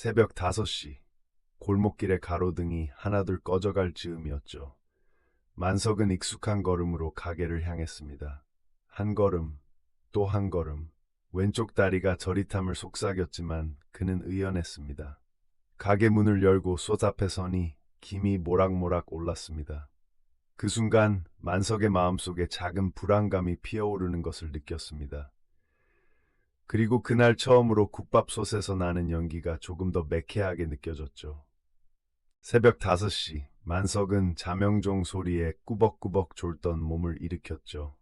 새벽 5시, 골목길의 가로등이 하나둘 꺼져갈 즈음이었죠. 만석은 익숙한 걸음으로 가게를 향했습니다. 한 걸음, 또 한 걸음. 왼쪽 다리가 저릿함을 속삭였지만 그는 의연했습니다. 가게 문을 열고 솥 앞에 서니 김이 모락모락 올랐습니다. 그 순간 만석의 마음속에 작은 불안감이 피어오르는 것을 느꼈습니다. 그리고 그날 처음으로 국밥솥에서 나는 연기가 조금 더 매캐하게 느껴졌죠. 새벽 5시, 만석은 자명종 소리에 꾸벅꾸벅 졸던 몸을 일으켰죠.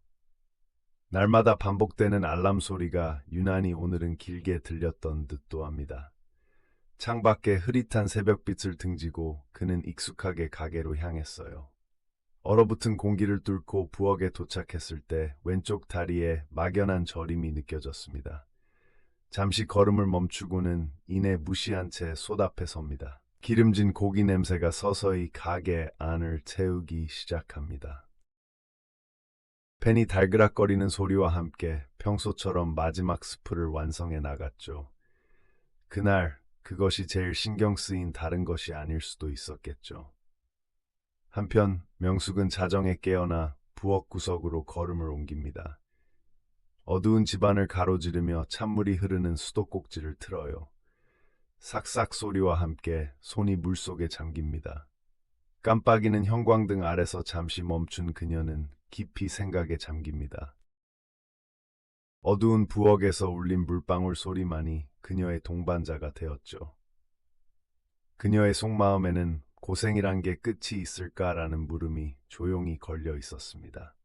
날마다 반복되는 알람 소리가 유난히 오늘은 길게 들렸던 듯도 합니다. 창밖에 흐릿한 새벽빛을 등지고 그는 익숙하게 가게로 향했어요. 얼어붙은 공기를 뚫고 부엌에 도착했을 때 왼쪽 다리에 막연한 저림이 느껴졌습니다. 잠시 걸음을 멈추고는 이내 무시한 채 솥 앞에 섭니다. 기름진 고기 냄새가 서서히 가게 안을 채우기 시작합니다. 팬이 달그락거리는 소리와 함께 평소처럼 마지막 스프를 완성해 나갔죠. 그날 그것이 제일 신경 쓰인 다른 것이 아닐 수도 있었겠죠. 한편 명숙은 자정에 깨어나 부엌 구석으로 걸음을 옮깁니다. 어두운 집안을 가로지르며 찬물이 흐르는 수도꼭지를 틀어요. 삭삭 소리와 함께 손이 물속에 잠깁니다. 깜빡이는 형광등 아래서 잠시 멈춘 그녀는 깊이 생각에 잠깁니다. 어두운 부엌에서 울린 물방울 소리만이 그녀의 동반자가 되었죠. 그녀의 속마음에는 고생이란 게 끝이 있을까라는 물음이 조용히 걸려 있었습니다.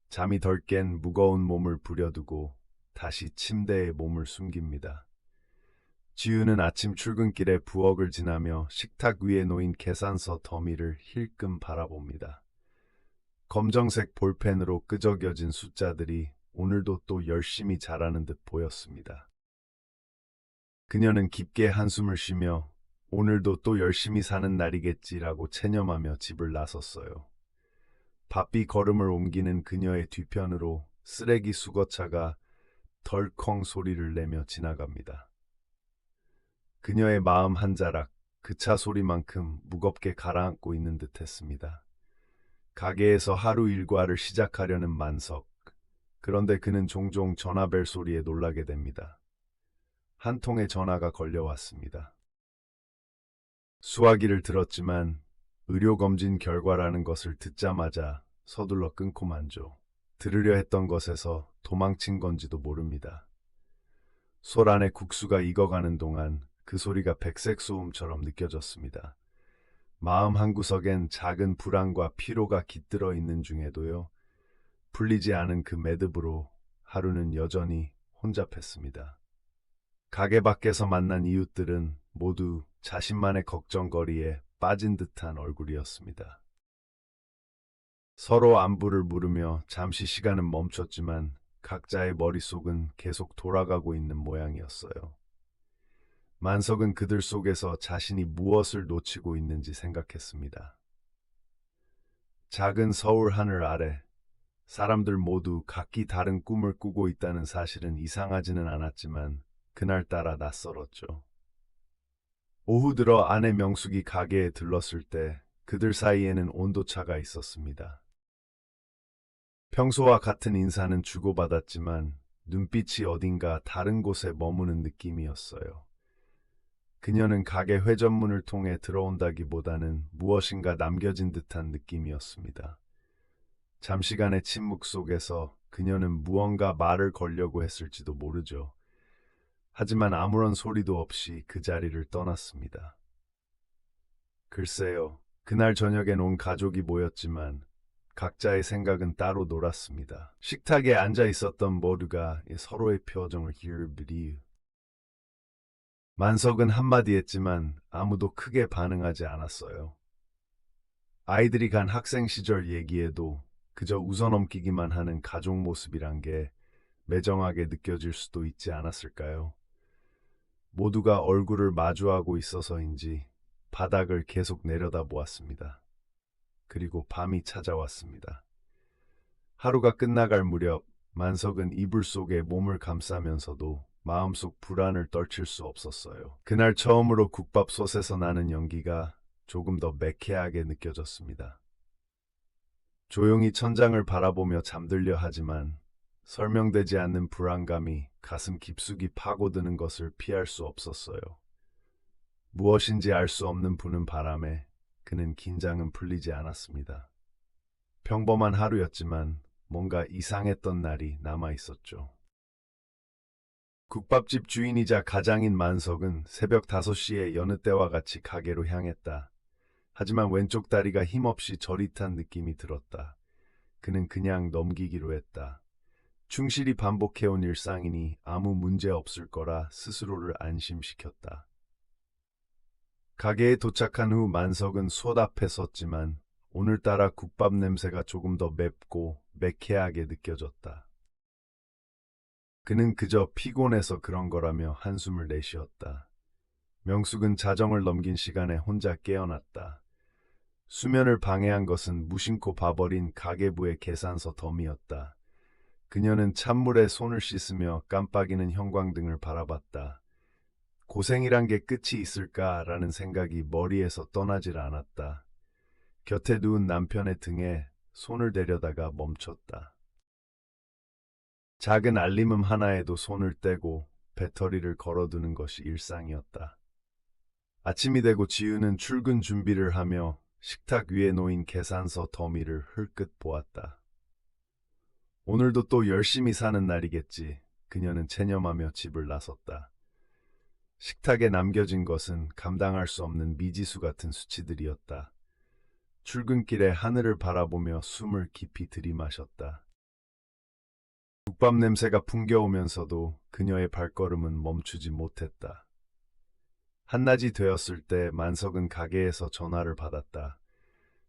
잠이 덜 깬 무거운 몸을 부려두고 다시 침대에 몸을 숨깁니다. 지우는 아침 출근길에 부엌을 지나며 식탁 위에 놓인 계산서 더미를 힐끔 바라봅니다. 검정색 볼펜으로 끄적여진 숫자들이 오늘도 또 열심히 자라는 듯 보였습니다. 그녀는 깊게 한숨을 쉬며 오늘도 또 열심히 사는 날이겠지라고 체념하며 집을 나섰어요. 바삐 걸음을 옮기는 그녀의 뒤편으로 쓰레기 수거차가 덜컹 소리를 내며 지나갑니다. 그녀의 마음 한 자락 그 차 소리만큼 무겁게 가라앉고 있는 듯 했습니다. 가게에서 하루 일과를 시작하려는 만석. 그런데 그는 종종 전화벨 소리에 놀라게 됩니다. 한 통의 전화가 걸려왔습니다. 수화기를 들었지만 의료검진 결과라는 것을 듣자마자 서둘러 끊고 만죠. 들으려 했던 것에서 도망친 건지도 모릅니다. 솥 안에 국수가 익어가는 동안 그 소리가 백색 소음처럼 느껴졌습니다. 마음 한구석엔 작은 불안과 피로가 깃들어 있는 중에도요. 풀리지 않은 그 매듭으로 하루는 여전히 혼잡했습니다. 가게 밖에서 만난 이웃들은 모두 자신만의 걱정거리에 빠진 듯한 얼굴이었습니다. 서로 안부를 물으며 잠시 시간은 멈췄지만 각자의 머릿속은 계속 돌아가고 있는 모양이었어요. 만석은 그들 속에서 자신이 무엇을 놓치고 있는지 생각했습니다. 작은 서울 하늘 아래 사람들 모두 각기 다른 꿈을 꾸고 있다는 사실은 이상하지는 않았지만 그날따라 낯설었죠. 오후 들어 아내 명숙이 가게에 들렀을 때 그들 사이에는 온도차가 있었습니다. 평소와 같은 인사는 주고받았지만 눈빛이 어딘가 다른 곳에 머무는 느낌이었어요. 그녀는 가게 회전문을 통해 들어온다기보다는 무엇인가 남겨진 듯한 느낌이었습니다. 잠시간의 침묵 속에서 그녀는 무언가 말을 걸려고 했을지도 모르죠. 하지만 아무런 소리도 없이 그 자리를 떠났습니다. 글쎄요, 그날 저녁엔 온 가족이 모였지만 각자의 생각은 따로 놀았습니다. 식탁에 앉아 있었던 모두가 서로의 표정을 hir비리. 만석은 한마디 했지만 아무도 크게 반응하지 않았어요. 아이들이 간 학생 시절 얘기에도 그저 웃어넘기기만 하는 가족 모습이란 게 매정하게 느껴질 수도 있지 않았을까요? 모두가 얼굴을 마주하고 있어서인지 바닥을 계속 내려다보았습니다. 그리고 밤이 찾아왔습니다. 하루가 끝나갈 무렵 만석은 이불 속에 몸을 감싸면서도 마음속 불안을 떨칠 수 없었어요. 그날 처음으로 국밥솥에서 나는 연기가 조금 더 매캐하게 느껴졌습니다. 조용히 천장을 바라보며 잠들려 하지만 설명되지 않는 불안감이 가슴 깊숙이 파고드는 것을 피할 수 없었어요. 무엇인지 알 수 없는 부는 바람에 그는 긴장은 풀리지 않았습니다. 평범한 하루였지만 뭔가 이상했던 날이 남아 있었죠. 국밥집 주인이자 가장인 만석은 새벽 5시에 여느 때와 같이 가게로 향했다. 하지만 왼쪽 다리가 힘없이 저릿한 느낌이 들었다. 그는 그냥 넘기기로 했다. 충실히 반복해온 일상이니 아무 문제 없을 거라 스스로를 안심시켰다. 가게에 도착한 후 만석은 솥 앞에 섰지만 오늘따라 국밥 냄새가 조금 더 맵고 매캐하게 느껴졌다. 그는 그저 피곤해서 그런 거라며 한숨을 내쉬었다. 명숙은 자정을 넘긴 시간에 혼자 깨어났다. 수면을 방해한 것은 무심코 봐버린 가계부의 계산서 덤이었다. 그녀는 찬물에 손을 씻으며 깜빡이는 형광등을 바라봤다. 고생이란 게 끝이 있을까라는 생각이 머리에서 떠나질 않았다. 곁에 누운 남편의 등에 손을 대려다가 멈췄다. 작은 알림음 하나에도 손을 떼고 배터리를 걸어두는 것이 일상이었다. 아침이 되고 지우는 출근 준비를 하며 식탁 위에 놓인 계산서 더미를 흘끗 보았다. 오늘도 또 열심히 사는 날이겠지. 그녀는 체념하며 집을 나섰다. 식탁에 남겨진 것은 감당할 수 없는 미지수 같은 수치들이었다. 출근길에 하늘을 바라보며 숨을 깊이 들이마셨다. 국밥 냄새가 풍겨오면서도 그녀의 발걸음은 멈추지 못했다. 한낮이 되었을 때 만석은 가게에서 전화를 받았다.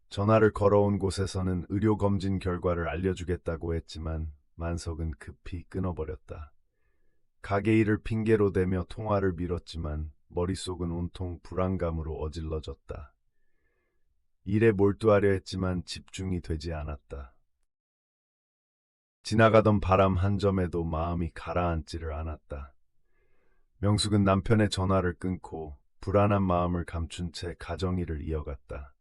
전화를 걸어온 곳에서는 의료검진 결과를 알려주겠다고 했지만 만석은 급히 끊어버렸다. 가게 일을 핑계로 대며 통화를 미뤘지만 머릿속은 온통 불안감으로 어질러졌다. 일에 몰두하려 했지만 집중이 되지 않았다. 지나가던 바람 한 점에도 마음이 가라앉지를 않았다. 명숙은 남편의 전화를 끊고 불안한 마음을 감춘 채 가정일을 이어갔다.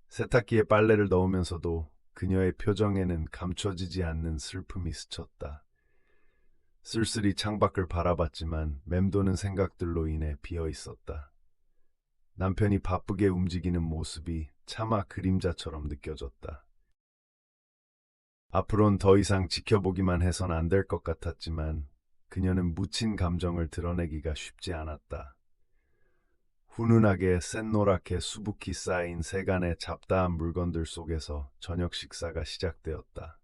세탁기에 빨래를 넣으면서도 그녀의 표정에는 감춰지지 않는 슬픔이 스쳤다. 쓸쓸히 창밖을 바라봤지만 맴도는 생각들로 인해 비어 있었다. 남편이 바쁘게 움직이는 모습이 차마 그림자처럼 느껴졌다. 앞으론 더 이상 지켜보기만 해선 안 될 것 같았지만 그녀는 묻힌 감정을 드러내기가 쉽지 않았다. 훈훈하게 샛노랗게 수북히 쌓인 세간의 잡다한 물건들 속에서 저녁 식사가 시작되었다.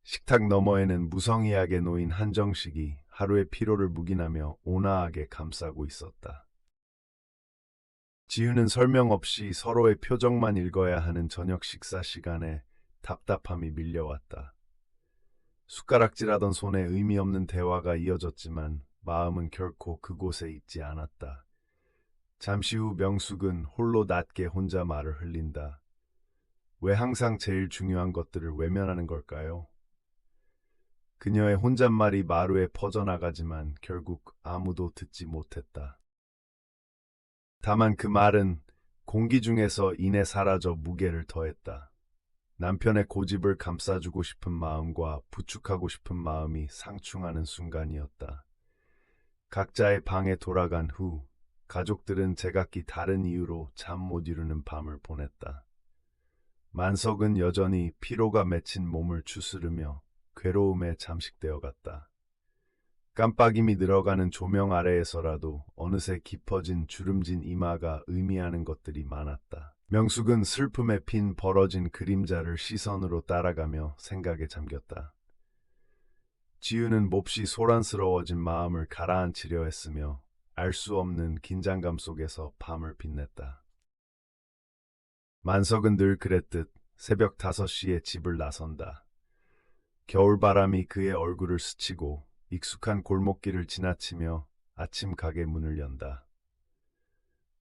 식탁 너머에는 무성의하게 놓인 한정식이 하루의 피로를 묵인하며 온화하게 감싸고 있었다. 지우는 설명 없이 서로의 표정만 읽어야 하는 저녁 식사 시간에 답답함이 밀려왔다. 숟가락질하던 손에 의미 없는 대화가 이어졌지만 마음은 결코 그곳에 있지 않았다. 잠시 후 명숙은 홀로 낮게 혼자 말을 흘린다. 왜 항상 제일 중요한 것들을 외면하는 걸까요? 그녀의 혼잣말이 마루에 퍼져나가지만 결국 아무도 듣지 못했다. 다만 그 말은 공기 중에서 이내 사라져 무게를 더했다. 남편의 고집을 감싸주고 싶은 마음과 부축하고 싶은 마음이 상충하는 순간이었다. 각자의 방에 돌아간 후 가족들은 제각기 다른 이유로 잠 못 이루는 밤을 보냈다. 만석은 여전히 피로가 맺힌 몸을 추스르며 괴로움에 잠식되어 갔다. 깜빡임이 늘어가는 조명 아래에서라도 어느새 깊어진 주름진 이마가 의미하는 것들이 많았다. 명숙은 슬픔에 핀 벌어진 그림자를 시선으로 따라가며 생각에 잠겼다. 지우는 몹시 소란스러워진 마음을 가라앉히려 했으며 알 수 없는 긴장감 속에서 밤을 빛냈다. 만석은 늘 그랬듯 새벽 5시에 집을 나선다. 겨울바람이 그의 얼굴을 스치고 익숙한 골목길을 지나치며 아침 가게 문을 연다.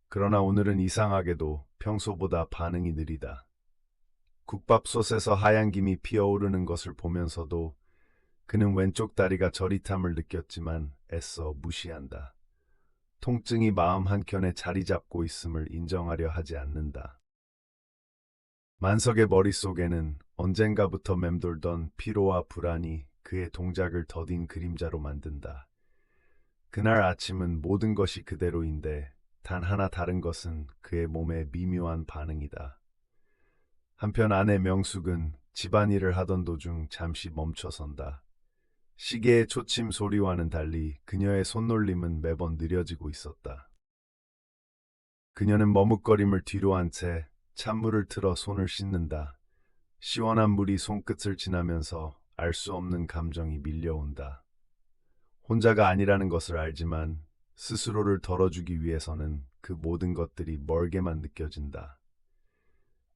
그러나 오늘은 이상하게도 평소보다 반응이 느리다. 국밥솥에서 하얀 김이 피어오르는 것을 보면서도 그는 왼쪽 다리가 저릿함을 느꼈지만 애써 무시한다. 통증이 마음 한켠에 자리 잡고 있음을 인정하려 하지 않는다. 만석의 머릿속에는 언젠가부터 맴돌던 피로와 불안이 그의 동작을 더딘 그림자로 만든다. 그날 아침은 모든 것이 그대로인데 단 하나 다른 것은 그의 몸의 미묘한 반응이다. 한편 아내 명숙은 집안일을 하던 도중 잠시 멈춰선다. 시계의 초침 소리와는 달리 그녀의 손놀림은 매번 느려지고 있었다. 그녀는 머뭇거림을 뒤로 한 채 찬물을 틀어 손을 씻는다. 시원한 물이 손끝을 지나면서 알 수 없는 감정이 밀려온다. 혼자가 아니라는 것을 알지만 스스로를 덜어주기 위해서는 그 모든 것들이 멀게만 느껴진다.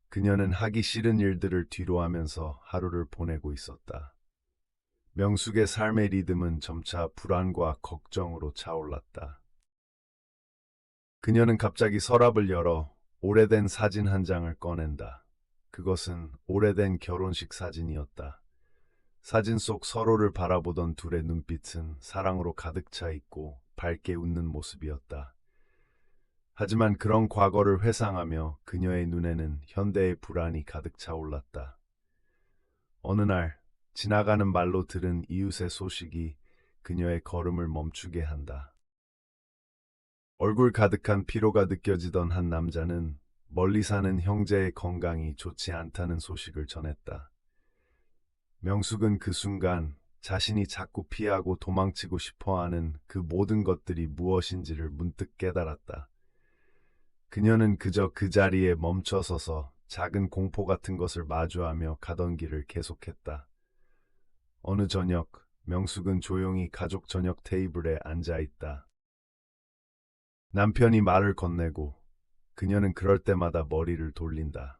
그녀는 하기 싫은 일들을 뒤로 하면서 하루를 보내고 있었다. 명숙의 삶의 리듬은 점차 불안과 걱정으로 차올랐다. 그녀는 갑자기 서랍을 열어 오래된 사진 한 장을 꺼낸다. 그것은 오래된 결혼식 사진이었다. 사진 속 서로를 바라보던 둘의 눈빛은 사랑으로 가득 차 있고 밝게 웃는 모습이었다. 하지만 그런 과거를 회상하며 그녀의 눈에는 현대의 불안이 가득 차올랐다. 어느 날 지나가는 말로 들은 이웃의 소식이 그녀의 걸음을 멈추게 한다. 얼굴 가득한 피로가 느껴지던 한 남자는 멀리 사는 형제의 건강이 좋지 않다는 소식을 전했다. 명숙은 그 순간 자신이 자꾸 피하고 도망치고 싶어하는 그 모든 것들이 무엇인지를 문득 깨달았다. 그녀는 그저 그 자리에 멈춰서서 작은 공포 같은 것을 마주하며 가던 길을 계속했다. 어느 저녁, 명숙은 조용히 가족 저녁 테이블에 앉아 있다. 남편이 말을 건네고 그녀는 그럴 때마다 머리를 돌린다.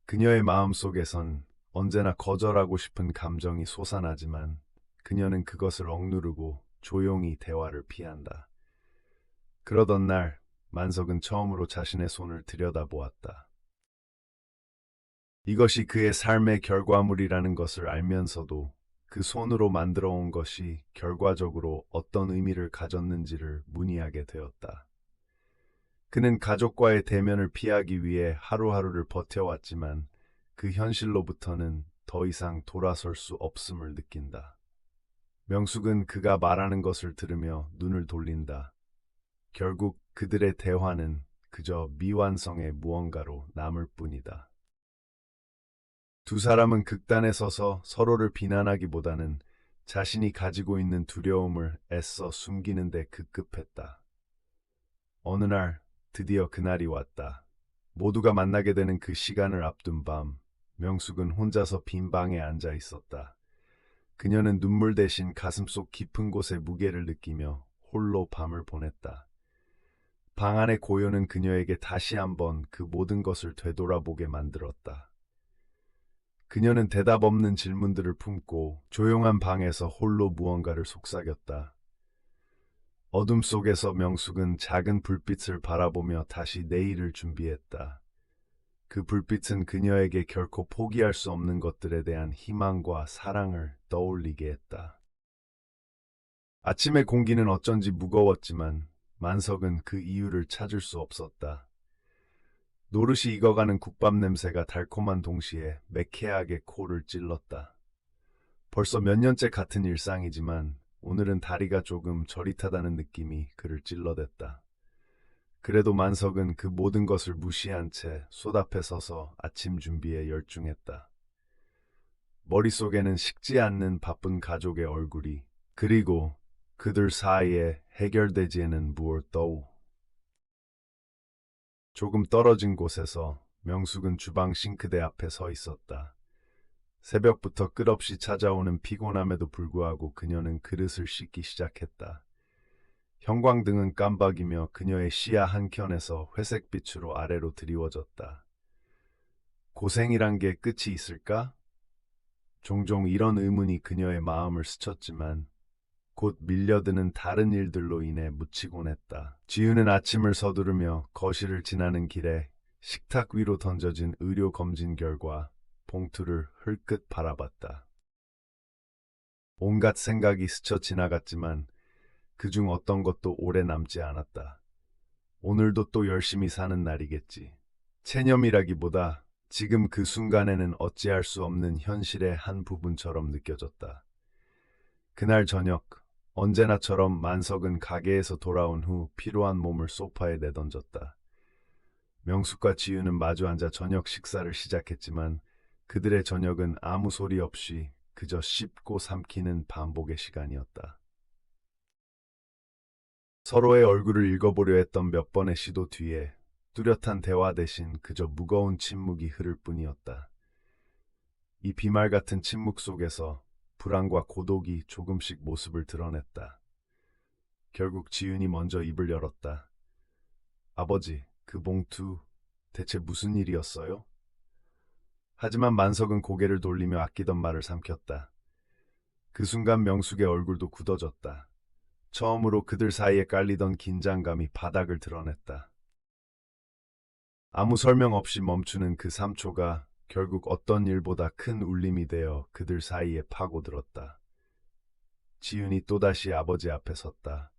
그녀의 마음속에선 언제나 거절하고 싶은 감정이 솟아나지만 그녀는 그것을 억누르고 조용히 대화를 피한다. 그러던 날 만석은 처음으로 자신의 손을 들여다보았다. 이것이 그의 삶의 결과물이라는 것을 알면서도 그 손으로 만들어 온 것이 결과적으로 어떤 의미를 가졌는지를 문의하게 되었다. 그는 가족과의 대면을 피하기 위해 하루하루를 버텨왔지만 그 현실로부터는 더 이상 돌아설 수 없음을 느낀다. 명숙은 그가 말하는 것을 들으며 눈을 돌린다. 결국 그들의 대화는 그저 미완성의 무언가로 남을 뿐이다. 두 사람은 극단에 서서 서로를 비난하기보다는 자신이 가지고 있는 두려움을 애써 숨기는 데 급급했다. 어느 날 드디어 그날이 왔다. 모두가 만나게 되는 그 시간을 앞둔 밤, 명숙은 혼자서 빈 방에 앉아 있었다. 그녀는 눈물 대신 가슴속 깊은 곳의 무게를 느끼며 홀로 밤을 보냈다. 방 안의 고요는 그녀에게 다시 한번 그 모든 것을 되돌아보게 만들었다. 그녀는 대답 없는 질문들을 품고 조용한 방에서 홀로 무언가를 속삭였다. 어둠 속에서 명숙은 작은 불빛을 바라보며 다시 내일을 준비했다. 그 불빛은 그녀에게 결코 포기할 수 없는 것들에 대한 희망과 사랑을 떠올리게 했다. 아침의 공기는 어쩐지 무거웠지만 만석은 그 이유를 찾을 수 없었다. 노릇이 익어가는 국밥 냄새가 달콤한 동시에 매캐하게 코를 찔렀다. 벌써 몇 년째 같은 일상이지만 오늘은 다리가 조금 저릿하다는 느낌이 그를 찔러댔다. 그래도 만석은 그 모든 것을 무시한 채 솥 앞에 서서 아침 준비에 열중했다. 머릿속에는 식지 않는 바쁜 가족의 얼굴이, 그리고 그들 사이에 해결되지에는 무엇도. 조금 떨어진 곳에서 명숙은 주방 싱크대 앞에 서 있었다. 새벽부터 끝없이 찾아오는 피곤함에도 불구하고 그녀는 그릇을 씻기 시작했다. 형광등은 깜박이며 그녀의 시야 한켠에서 회색빛으로 아래로 드리워졌다. 고생이란 게 끝이 있을까? 종종 이런 의문이 그녀의 마음을 스쳤지만 곧 밀려드는 다른 일들로 인해 묻히곤 했다. 지우는 아침을 서두르며 거실을 지나는 길에 식탁 위로 던져진 의료 검진 결과 봉투를 흘끗 바라봤다. 온갖 생각이 스쳐 지나갔지만 그중 어떤 것도 오래 남지 않았다. 오늘도 또 열심히 사는 날이겠지. 체념이라기보다 지금 그 순간에는 어찌할 수 없는 현실의 한 부분처럼 느껴졌다. 그날 저녁, 언제나처럼 만석은 가게에서 돌아온 후 피로한 몸을 소파에 내던졌다. 명숙과 지유는 마주 앉아 저녁 식사를 시작했지만 그들의 저녁은 아무 소리 없이 그저 씹고 삼키는 반복의 시간이었다. 서로의 얼굴을 읽어보려 했던 몇 번의 시도 뒤에 뚜렷한 대화 대신 그저 무거운 침묵이 흐를 뿐이었다. 이 비말 같은 침묵 속에서 불안과 고독이 조금씩 모습을 드러냈다. 결국 지윤이 먼저 입을 열었다. 아버지, 그 봉투 대체 무슨 일이었어요? 하지만 만석은 고개를 돌리며 아끼던 말을 삼켰다. 그 순간 명숙의 얼굴도 굳어졌다. 처음으로 그들 사이에 깔리던 긴장감이 바닥을 드러냈다. 아무 설명 없이 멈추는 그 3초가 결국 어떤 일보다 큰 울림이 되어 그들 사이에 파고들었다. 지윤이 또다시 아버지 앞에 섰다.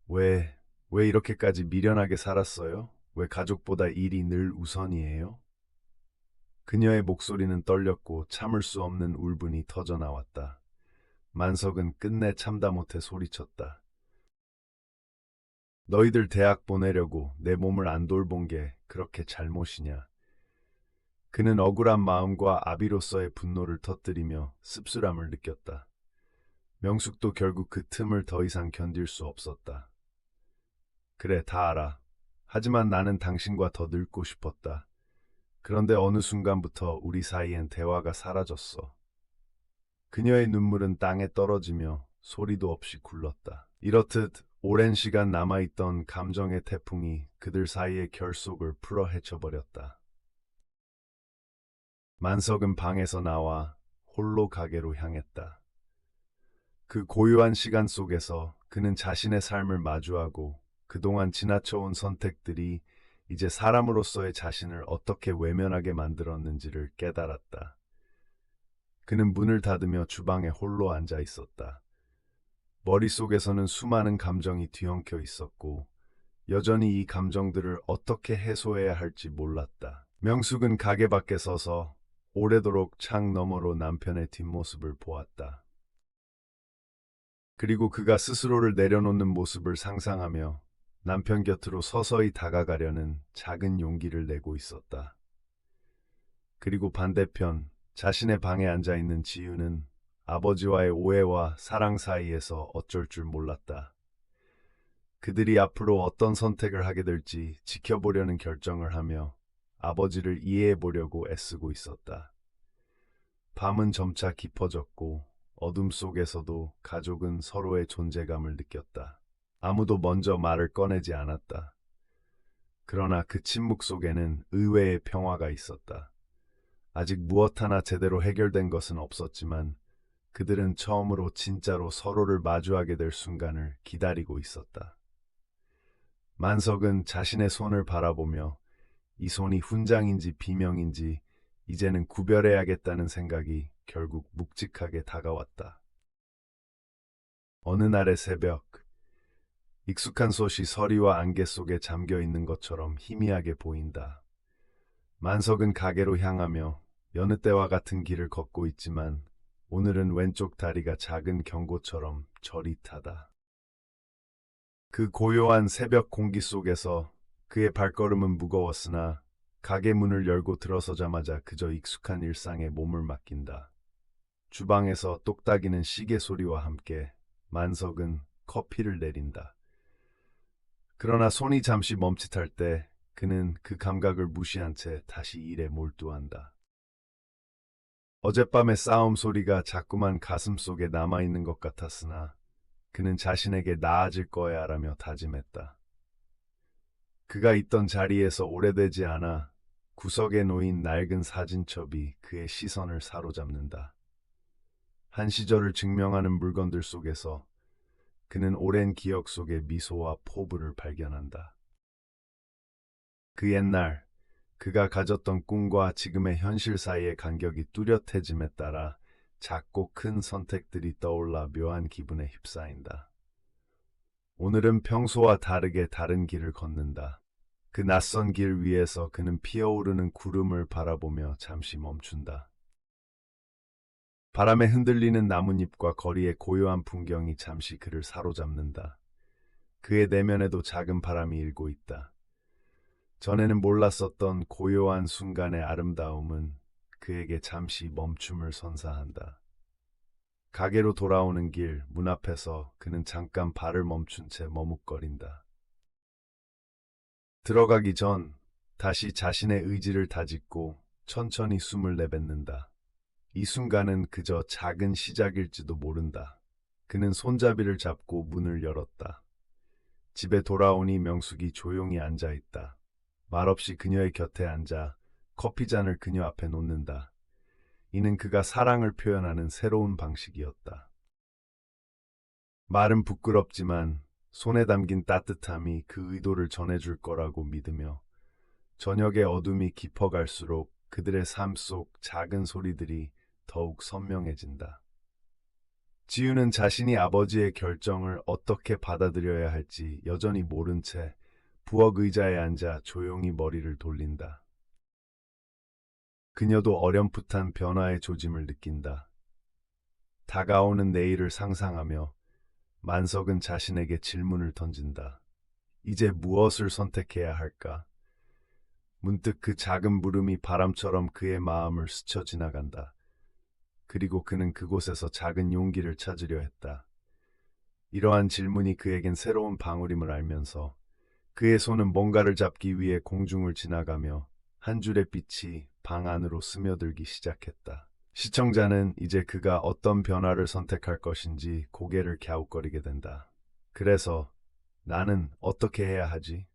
왜 이렇게까지 미련하게 살았어요? 왜 가족보다 일이 늘 우선이에요? 그녀의 목소리는 떨렸고 참을 수 없는 울분이 터져나왔다. 만석은 끝내 참다 못해 소리쳤다. 너희들 대학 보내려고 내 몸을 안 돌본 게 그렇게 잘못이냐. 그는 억울한 마음과 아비로서의 분노를 터뜨리며 씁쓸함을 느꼈다. 명숙도 결국 그 틈을 더 이상 견딜 수 없었다. 그래, 다 알아. 하지만 나는 당신과 더 늙고 싶었다. 그런데 어느 순간부터 우리 사이엔 대화가 사라졌어. 그녀의 눈물은 땅에 떨어지며 소리도 없이 굴렀다. 이렇듯 오랜 시간 남아있던 감정의 태풍이 그들 사이의 결속을 풀어 헤쳐버렸다. 만석은 방에서 나와 홀로 가게로 향했다. 그 고요한 시간 속에서 그는 자신의 삶을 마주하고 그동안 지나쳐온 선택들이 이제 사람으로서의 자신을 어떻게 외면하게 만들었는지를 깨달았다. 그는 문을 닫으며 주방에 홀로 앉아 있었다. 머릿속에서는 수많은 감정이 뒤엉켜 있었고 여전히 이 감정들을 어떻게 해소해야 할지 몰랐다. 명숙은 가게 밖에 서서 오래도록 창 너머로 남편의 뒷모습을 보았다. 그리고 그가 스스로를 내려놓는 모습을 상상하며 남편 곁으로 서서히 다가가려는 작은 용기를 내고 있었다. 그리고 반대편 자신의 방에 앉아 있는 지유는 아버지와의 오해와 사랑 사이에서 어쩔 줄 몰랐다. 그들이 앞으로 어떤 선택을 하게 될지 지켜보려는 결정을 하며 아버지를 이해해 보려고 애쓰고 있었다. 밤은 점차 깊어졌고 어둠 속에서도 가족은 서로의 존재감을 느꼈다. 아무도 먼저 말을 꺼내지 않았다. 그러나 그 침묵 속에는 의외의 평화가 있었다. 아직 무엇 하나 제대로 해결된 것은 없었지만 그들은 처음으로 진짜로 서로를 마주하게 될 순간을 기다리고 있었다. 만석은 자신의 손을 바라보며 이 손이 훈장인지 비명인지 이제는 구별해야겠다는 생각이 결국 묵직하게 다가왔다. 어느 날의 새벽, 익숙한 솥이 서리와 안개 속에 잠겨 있는 것처럼 희미하게 보인다. 만석은 가게로 향하며 여느 때와 같은 길을 걷고 있지만 오늘은 왼쪽 다리가 작은 경고처럼 저릿하다. 그 고요한 새벽 공기 속에서 그의 발걸음은 무거웠으나 가게 문을 열고 들어서자마자 그저 익숙한 일상에 몸을 맡긴다. 주방에서 똑딱이는 시계 소리와 함께 만석은 커피를 내린다. 그러나 손이 잠시 멈칫할 때 그는 그 감각을 무시한 채 다시 일에 몰두한다. 어젯밤의 싸움 소리가 자꾸만 가슴 속에 남아있는 것 같았으나 그는 자신에게 나아질 거야라며 다짐했다. 그가 있던 자리에서 오래되지 않아 구석에 놓인 낡은 사진첩이 그의 시선을 사로잡는다. 한 시절을 증명하는 물건들 속에서 그는 오랜 기억 속의 미소와 포부를 발견한다. 그 옛날 그가 가졌던 꿈과 지금의 현실 사이의 간격이 뚜렷해짐에 따라 작고 큰 선택들이 떠올라 묘한 기분에 휩싸인다. 오늘은 평소와 다르게 다른 길을 걷는다. 그 낯선 길 위에서 그는 피어오르는 구름을 바라보며 잠시 멈춘다. 바람에 흔들리는 나뭇잎과 거리의 고요한 풍경이 잠시 그를 사로잡는다. 그의 내면에도 작은 바람이 일고 있다. 전에는 몰랐었던 고요한 순간의 아름다움은 그에게 잠시 멈춤을 선사한다. 가게로 돌아오는 길 문 앞에서 그는 잠깐 발을 멈춘 채 머뭇거린다. 들어가기 전 다시 자신의 의지를 다짓고 천천히 숨을 내뱉는다. 이 순간은 그저 작은 시작일지도 모른다. 그는 손잡이를 잡고 문을 열었다. 집에 돌아오니 명숙이 조용히 앉아 있다. 말없이 그녀의 곁에 앉아 커피잔을 그녀 앞에 놓는다. 이는 그가 사랑을 표현하는 새로운 방식이었다. 말은 부끄럽지만 손에 담긴 따뜻함이 그 의도를 전해줄 거라고 믿으며 저녁의 어둠이 깊어갈수록 그들의 삶 속 작은 소리들이 더욱 선명해진다. 지우는 자신이 아버지의 결정을 어떻게 받아들여야 할지 여전히 모른 채 부엌 의자에 앉아 조용히 머리를 돌린다. 그녀도 어렴풋한 변화의 조짐을 느낀다. 다가오는 내일을 상상하며 만석은 자신에게 질문을 던진다. 이제 무엇을 선택해야 할까? 문득 그 작은 물음이 바람처럼 그의 마음을 스쳐 지나간다. 그리고 그는 그곳에서 작은 용기를 찾으려 했다. 이러한 질문이 그에겐 새로운 방울임을 알면서 그의 손은 뭔가를 잡기 위해 공중을 지나가며 한 줄의 빛이 방 안으로 스며들기 시작했다. 시청자는 이제 그가 어떤 변화를 선택할 것인지 고개를 갸웃거리게 된다. 그래서 나는 어떻게 해야 하지?